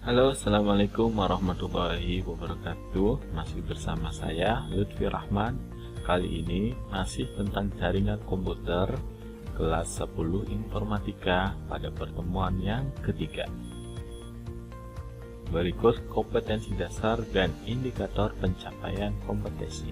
Halo, assalamualaikum warahmatullahi wabarakatuh. Masih bersama saya Lutfi Rahman. Kali ini masih tentang jaringan komputer kelas 10 informatika pada pertemuan yang ketiga. Berikut kompetensi dasar dan indikator pencapaian kompetensi.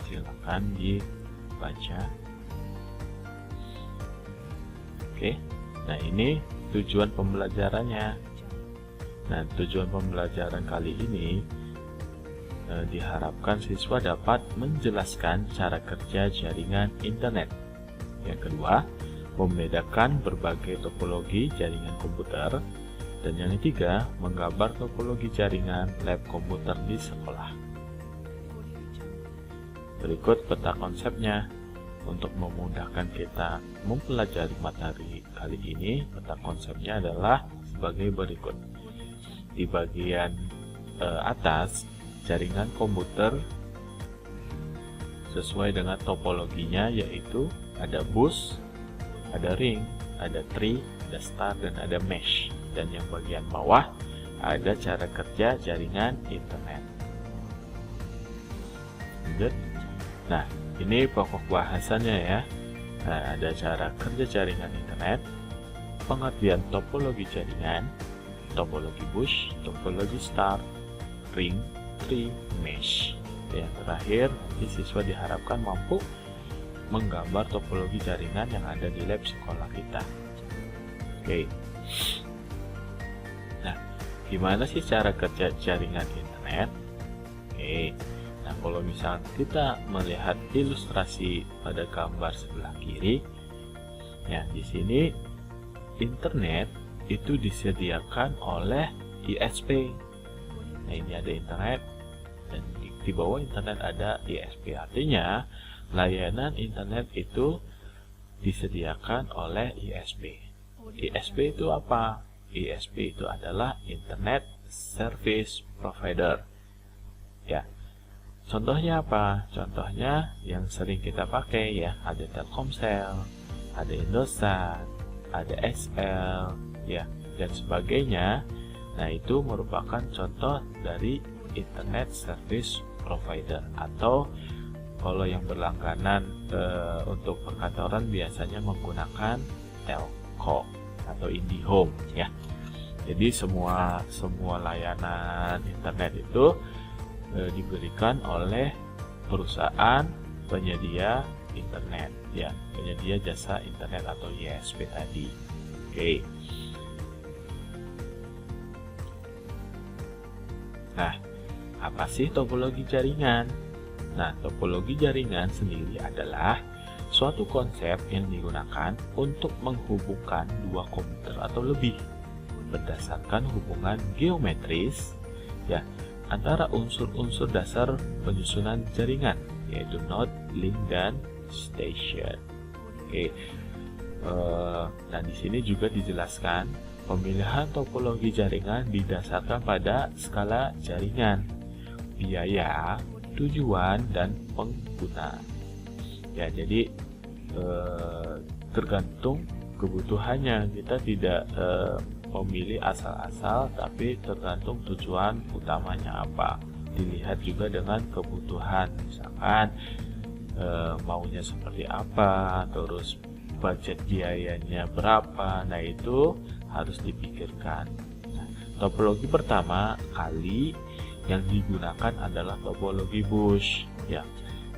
Silakan dibaca. Oke, nah ini tujuan pembelajarannya. Nah, tujuan pembelajaran kali ini diharapkan siswa dapat menjelaskan cara kerja jaringan internet. Yang kedua, membedakan berbagai topologi jaringan komputer. Dan yang ketiga, menggambar topologi jaringan lab komputer di sekolah. Berikut peta konsepnya. Untuk memudahkan kita mempelajari materi kali ini, peta konsepnya adalah sebagai berikut. Di bagian atas, jaringan komputer sesuai dengan topologinya, yaitu ada bus, ada ring, ada tree, ada star, dan ada mesh. Dan yang bagian bawah ada cara kerja jaringan internet. Lanjut. Nah, ini pokok bahasannya ya. Nah, ada cara kerja jaringan internet, pengertian topologi jaringan, topologi bus, topologi star, ring, tree, mesh. Yang terakhir, nanti siswa diharapkan mampu menggambar topologi jaringan yang ada di lab sekolah kita. Oke. Nah, gimana sih cara kerja jaringan internet? Oke. Nah, kalau misalnya kita melihat ilustrasi pada gambar sebelah kiri, ya di sini internet itu disediakan oleh ISP. Nah, ini ada internet dan di bawah internet ada ISP. Artinya layanan internet itu disediakan oleh ISP. ISP itu apa? ISP itu adalah Internet Service Provider. Ya. Contohnya apa? Contohnya yang sering kita pakai ya, ada Telkomsel, ada Indosat, ada XL, ya, dan sebagainya. Nah, itu merupakan contoh dari Internet Service Provider, atau kalau yang berlangganan untuk perkantoran biasanya menggunakan Telco atau IndiHome ya. Jadi semua layanan internet itu diberikan oleh perusahaan penyedia internet ya, penyedia jasa internet atau ISP tadi. Oke. Nah, apa sih topologi jaringan? Nah, topologi jaringan sendiri adalah suatu konsep yang digunakan untuk menghubungkan dua komputer atau lebih berdasarkan hubungan geometris ya antara unsur-unsur dasar penyusunan jaringan, yaitu node, link, dan station. Oke. Nah, di sini juga dijelaskan pemilihan topologi jaringan didasarkan pada skala jaringan, biaya, tujuan, dan pengguna. Ya, jadi tergantung kebutuhannya. Kita tidak memilih asal-asal, tapi tergantung tujuan utamanya apa. Dilihat juga dengan kebutuhan, misalkan maunya seperti apa, terus budget biayanya berapa. Nah, itu harus dipikirkan. Nah, topologi pertama kali yang digunakan adalah topologi bus ya.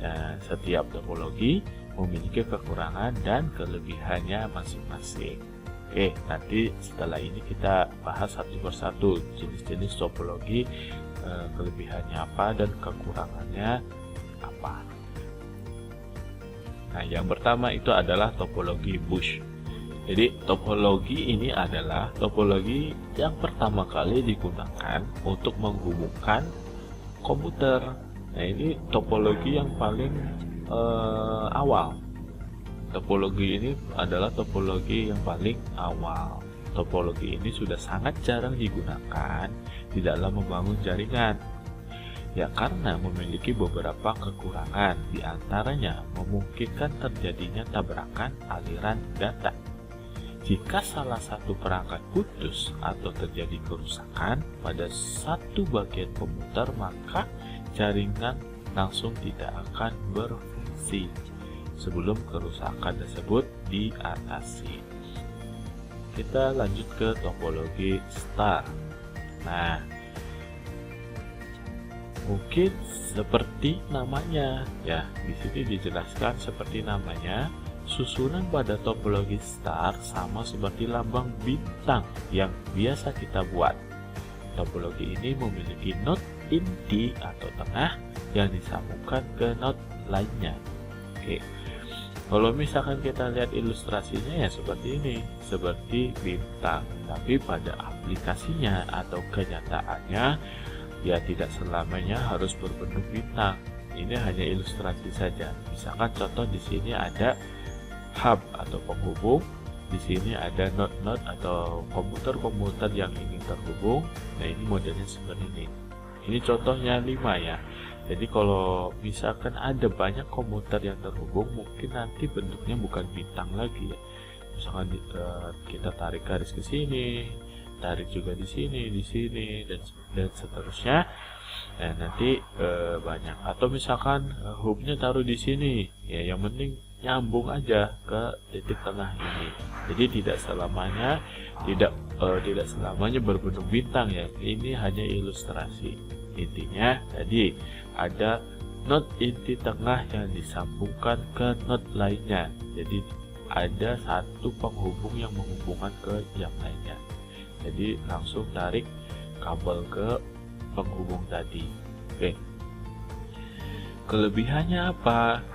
Nah, setiap topologi memiliki kekurangan dan kelebihannya masing-masing. Oke, nanti setelah ini kita bahas satu persatu jenis-jenis topologi, kelebihannya apa dan kekurangannya apa. Nah, yang pertama itu adalah topologi bus. Jadi topologi ini adalah topologi yang pertama kali digunakan untuk menghubungkan komputer. Nah, ini topologi yang paling awal. Topologi ini adalah topologi yang paling awal. Topologi ini sudah sangat jarang digunakan di dalam membangun jaringan. Ya, karena memiliki beberapa kekurangan, diantaranya memungkinkan terjadinya tabrakan aliran data. Jika salah satu perangkat putus atau terjadi kerusakan pada satu bagian komuter, maka jaringan langsung tidak akan berfungsi sebelum kerusakan tersebut diatasi. Kita lanjut ke topologi star. Nah, mungkin seperti namanya ya, di sini dijelaskan seperti namanya. Susunan pada topologi star sama seperti lambang bintang yang biasa kita buat. Topologi ini memiliki node inti atau tengah yang disambungkan ke node lainnya. Oke. Kalau misalkan kita lihat ilustrasinya ya seperti ini, seperti bintang, tapi pada aplikasinya atau kenyataannya ya tidak selamanya harus berbentuk bintang. Ini hanya ilustrasi saja. Misalkan contoh di sini ada hub atau penghubung, di sini ada node-node atau komputer-komputer yang ingin terhubung. Nah, ini modelnya seperti ini. Ini contohnya 5 ya. Jadi kalau misalkan ada banyak komputer yang terhubung, mungkin nanti bentuknya bukan bintang lagi ya. Misalkan kita tarik garis ke sini, tarik juga di sini, dan seterusnya. Nah, nanti banyak. Atau misalkan hubnya taruh di sini, ya yang penting nyambung aja ke titik tengah ini. Jadi tidak selamanya berbentuk bintang ya. Ini hanya ilustrasi. Intinya tadi ada node inti tengah yang disambungkan ke node lainnya. Jadi ada satu penghubung yang menghubungkan ke yang lainnya. Jadi langsung tarik kabel ke penghubung tadi. Oke. Kelebihannya apa?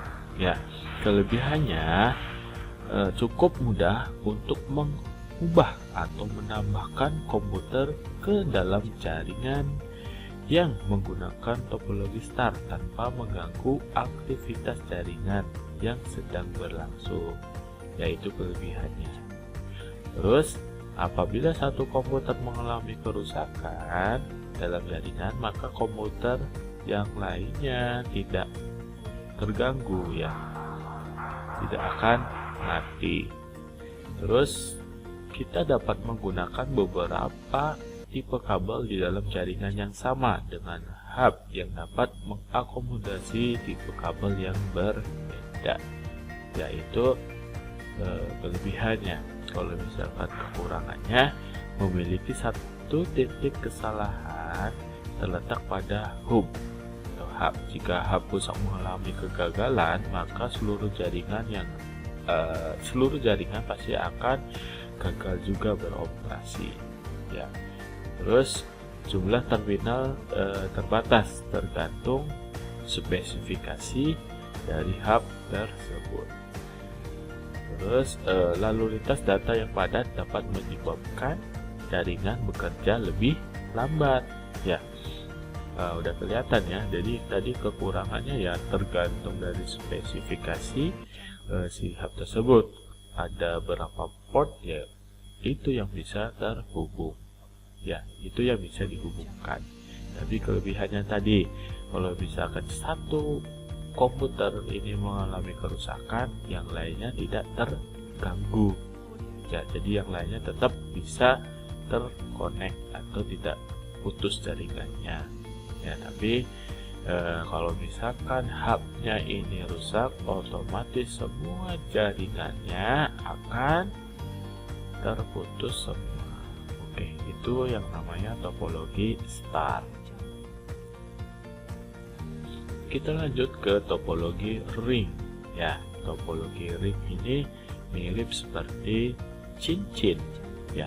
Ya, kelebihannya cukup mudah untuk mengubah atau menambahkan komputer ke dalam jaringan yang menggunakan topologi star tanpa mengganggu aktivitas jaringan yang sedang berlangsung, yaitu kelebihannya. Terus, apabila satu komputer mengalami kerusakan dalam jaringan, maka komputer yang lainnya tidak terganggu ya, tidak akan mati. Terus kita dapat menggunakan beberapa tipe kabel di dalam jaringan yang sama dengan hub yang dapat mengakomodasi tipe kabel yang berbeda, yaitu kelebihannya. Kalau misalkan kekurangannya, memiliki satu titik kesalahan terletak pada hub. Jika hub rusak mengalami kegagalan, maka seluruh jaringan pasti akan gagal juga beroperasi ya. Terus jumlah terminal terbatas tergantung spesifikasi dari hub tersebut. Terus lalu lintas data yang padat dapat menyebabkan jaringan bekerja lebih lambat ya. Udah kelihatan ya. Jadi tadi kekurangannya ya tergantung dari spesifikasi si hub tersebut. Ada berapa port ya, itu yang bisa terhubung ya, itu yang bisa dihubungkan. Tapi kelebihannya tadi, kalau misalkan satu komputer ini mengalami kerusakan, yang lainnya tidak terganggu ya. Jadi yang lainnya tetap bisa terkonek atau tidak putus jaringannya ya. Tapi kalau misalkan hubnya ini rusak, otomatis semua jaringannya akan terputus semua. Oke, itu yang namanya topologi star. Kita lanjut ke topologi ring ya. Topologi ring ini mirip seperti cincin ya.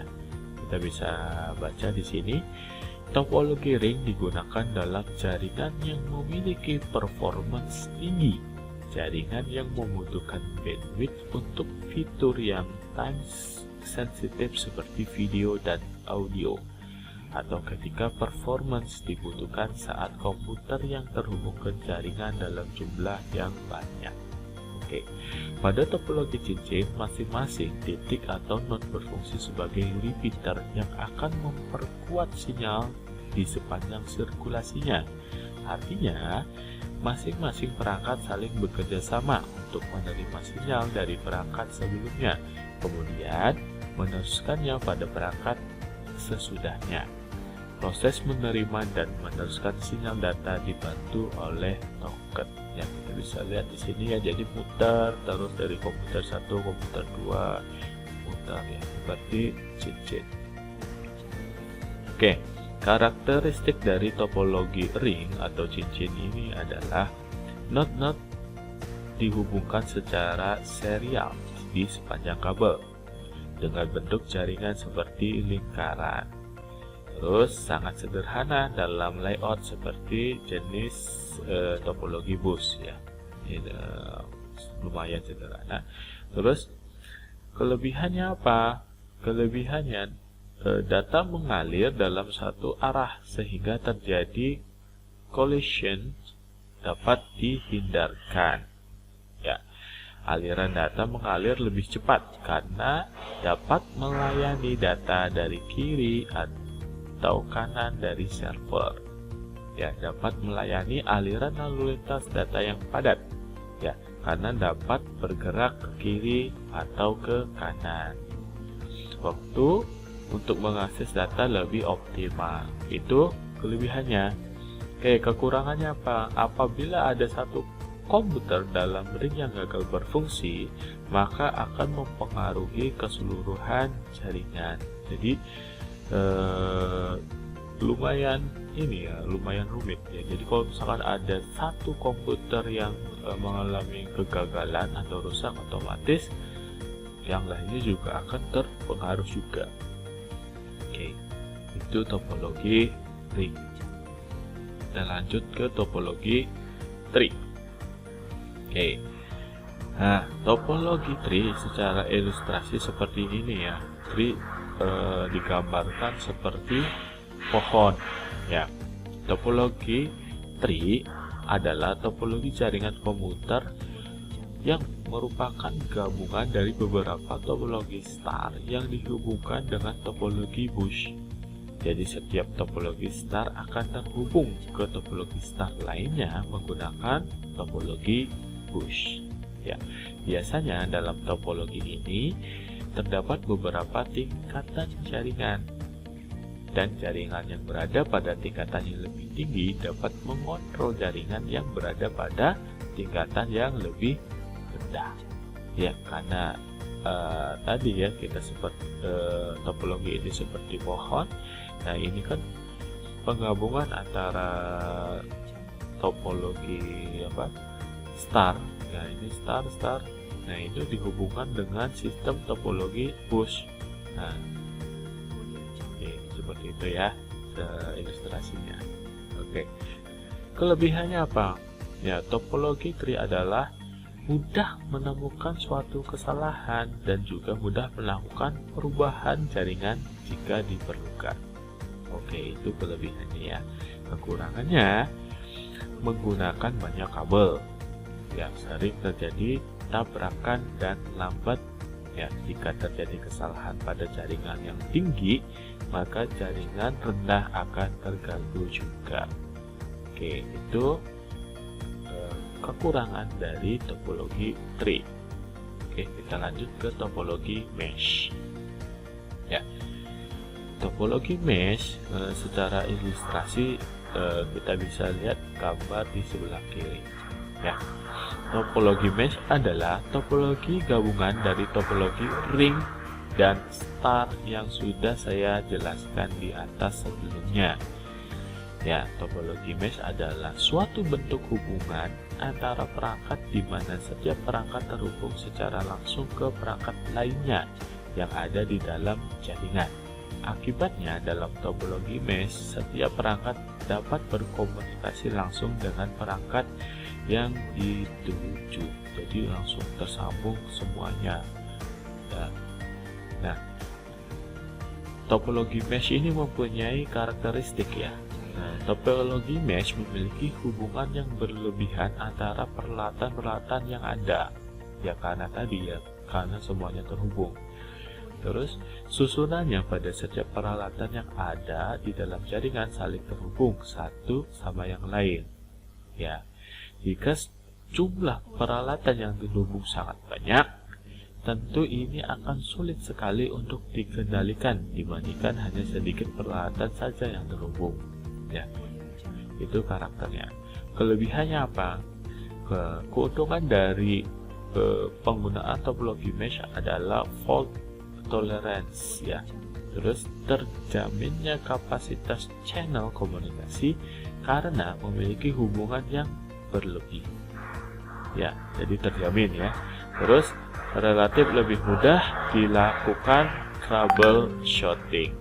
Kita bisa baca di sini. Topologi ring digunakan dalam jaringan yang memiliki performance tinggi, jaringan yang membutuhkan bandwidth untuk fitur yang time sensitif seperti video dan audio, atau ketika performance dibutuhkan saat komputer yang terhubung ke jaringan dalam jumlah yang banyak. Oke, pada topologi cincin, masing-masing titik atau node berfungsi sebagai repeater yang akan memperkuat sinyal di sepanjang sirkulasinya. Artinya, masing-masing perangkat saling bekerja sama untuk menerima sinyal dari perangkat sebelumnya. Kemudian, meneruskannya pada perangkat sesudahnya. Proses menerima dan meneruskan sinyal data dibantu oleh token. Yang kita bisa lihat di sini ya, jadi muter terus dari komputer 1 komputer 2 muter ya, seperti cincin. Oke, karakteristik dari topologi ring atau cincin ini adalah node-node dihubungkan secara serial di sepanjang kabel dengan bentuk jaringan seperti lingkaran. Terus sangat sederhana dalam layout seperti jenis topologi bus ya. Ini lumayan sederhana. Terus kelebihannya apa? Kelebihannya data mengalir dalam satu arah sehingga terjadi collision dapat dihindarkan. Ya, aliran data mengalir lebih cepat karena dapat melayani data dari kiri atau kanan dari server. Ya, dapat melayani aliran lalu lintas data yang padat. Ya, karena dapat bergerak ke kiri atau ke kanan. Waktu untuk mengakses data lebih optimal. Itu kelebihannya. Oke, kekurangannya apa? Apabila ada satu komputer dalam ring yang gagal berfungsi, maka akan mempengaruhi keseluruhan jaringan. Jadi lumayan rumit ya. Jadi kalau misalkan ada satu komputer yang mengalami kegagalan atau rusak, otomatis yang lainnya juga akan terpengaruh juga. Oke, itu topologi ring. Kita lanjut ke topologi tree. Oke, nah topologi tree secara ilustrasi seperti ini ya. Tree digambarkan seperti pohon ya. Topologi tree adalah topologi jaringan komputer yang merupakan gabungan dari beberapa topologi star yang dihubungkan dengan topologi bush. Jadi setiap topologi star akan terhubung ke topologi star lainnya menggunakan topologi bush. Ya, biasanya dalam topologi ini terdapat beberapa tingkatan jaringan, dan jaringan yang berada pada tingkatan yang lebih tinggi dapat mengontrol jaringan yang berada pada tingkatan yang lebih rendah. Ya, karena tadi ya kita seperti topologi ini seperti pohon. Nah, ini kan penggabungan antara topologi star. Nah, ini star. Nah, itu dihubungkan dengan sistem topologi bush. Nah, oke, seperti itu ya ilustrasinya. Oke, kelebihannya apa? Ya, topologi tree adalah mudah menemukan suatu kesalahan dan juga mudah melakukan perubahan jaringan jika diperlukan. Oke, itu kelebihannya ya. Kekurangannya menggunakan banyak kabel. Ya, sering terjadi tabrakan dan lambat. Ya, jika terjadi kesalahan pada jaringan yang tinggi, maka jaringan rendah akan terganggu juga. Oke, itu kekurangan dari topologi tree. Oke, kita lanjut ke topologi mesh. Ya, topologi mesh secara ilustrasi kita bisa lihat gambar di sebelah kiri. Ya, topologi mesh adalah topologi gabungan dari topologi ring dan star yang sudah saya jelaskan di atas sebelumnya. Ya, topologi mesh adalah suatu bentuk hubungan antara perangkat di mana setiap perangkat terhubung secara langsung ke perangkat lainnya yang ada di dalam jaringan. Akibatnya, dalam topologi mesh, setiap perangkat dapat berkomunikasi langsung dengan perangkat yang dituju. Jadi langsung tersambung semuanya. Ya. Nah, topologi mesh ini mempunyai karakteristik ya. Nah, topologi mesh memiliki hubungan yang berlebihan antara peralatan-peralatan yang ada. Ya, karena tadi ya, karena semuanya terhubung. Terus, susunannya pada setiap peralatan yang ada di dalam jaringan saling terhubung satu sama yang lain. Ya, jika jumlah peralatan yang terhubung sangat banyak, tentu ini akan sulit sekali untuk dikendalikan dibandingkan hanya sedikit peralatan saja yang terhubung. Ya, itu karakternya. Kelebihannya apa? Keuntungan dari penggunaan topologi mesh adalah fault tolerance, ya. Terus terjaminnya kapasitas channel komunikasi karena memiliki hubungan yang berlebih. Ya, jadi terjamin ya. Terus relatif lebih mudah dilakukan troubleshooting.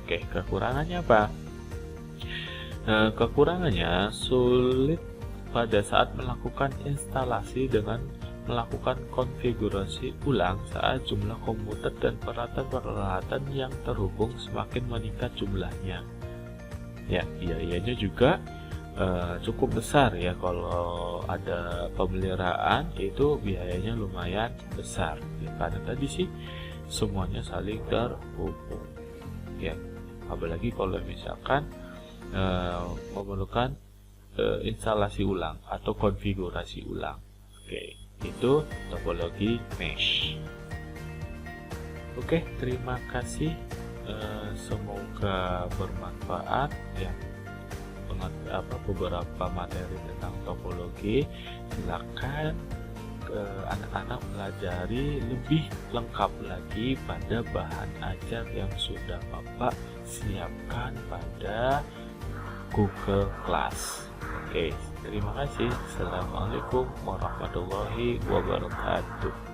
Oke, kekurangannya apa? Kekurangannya sulit pada saat melakukan instalasi dengan melakukan konfigurasi ulang saat jumlah komputer dan peralatan yang terhubung semakin meningkat jumlahnya. Ya, biayanya juga cukup besar ya. Kalau ada pemeliharaan itu biayanya lumayan besar ya, karena tadi sih semuanya saling terhubung ya. Apalagi kalau misalkan memerlukan instalasi ulang atau konfigurasi ulang. Oke, itu topologi mesh. Oke, terima kasih. Semoga bermanfaat ya. Beberapa materi tentang topologi. Silakan anak-anak pelajari lebih lengkap lagi pada bahan ajar yang sudah Bapak siapkan pada Google Class. Oke, terima kasih. Assalamualaikum warahmatullahi wabarakatuh.